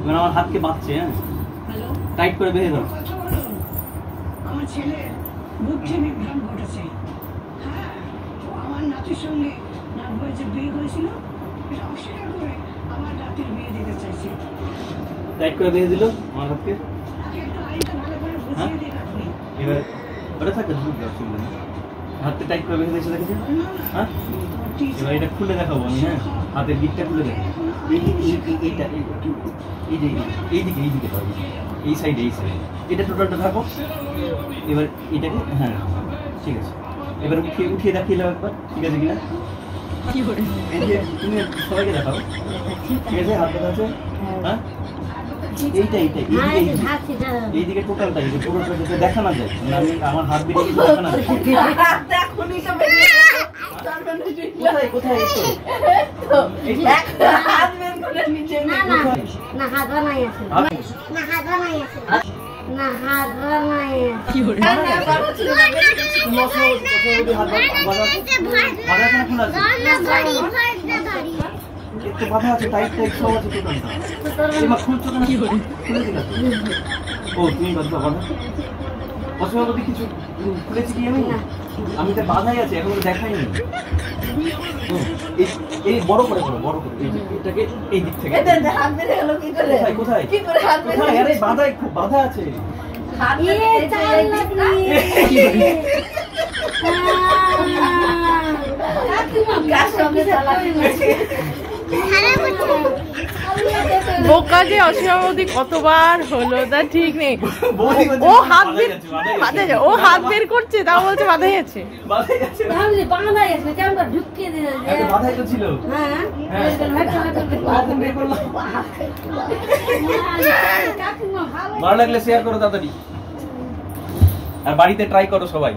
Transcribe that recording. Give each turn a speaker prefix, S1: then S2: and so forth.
S1: মানে আমার হাতকে বাঁধছে। হ্যাঁ টাইট করে বেঁধে দাও।
S2: আমার ছেলে বুদ্ধি বিভ্রম ঘটেছে। হ্যাঁ আমার নাতির সঙ্গে নাতবইয়ের যে বিয়ে হয়েছিল এটা অস্বীকার করে আমার নাতির বিয়ে দিতে চাইছে।
S1: টাইট করে বেঁধে দিল আমার হাতকে।
S2: একটু আইনটা ভালো করে বুঝিয়ে দিয়ে রাখবি।
S1: এবার ওটা থাকে হাতকে টাইট করে বেঁধে দিয়েছে দেখেছি। হ্যাঁ এবার এটা খুলে দেখাবো আমি। হ্যাঁ হাতের দিকটা খুলে দেখাবো। এইটা এইদিকে এই সাইডে এটা টোটালটা থাকো। এবার এটাকে হ্যাঁ ঠিক আছে। এবার উঠিয়ে দেখিয়ে দাও একবার, ঠিক আছে কিনা। তুমি সবাইকে দেখাও, ঠিক আছে। হাত ব্যথা আছে। হ্যাঁ এইদিকে টোটালটা দেখা না যায়, আমি আমার হাত বেরিয়ে দেখা না যায়। কোথায় একটু বাধা আছে, টাইট সব আছে টোটালটা। খুলছো কেন? কি করে খুলে দিলা? ও তুমি বাধা অসীমাবতী কিছু খুলেছি কি আমি তো বাধাই আছে, এখন দেখাইনি। এই বড় করে এটাকে এই দিক থেকে কোথায় আরে বাধাই খুব বাধা আছে।
S3: বোকা যে অসীমাবতী কতবার হলো তা ঠিক নেই। ও হাত বের করছে, তাও বলছে বাধাই আছে।
S1: ভালো লাগলে শেয়ার করো তাড়াতাড়ি, আর বাড়িতে ট্রাই করো সবাই।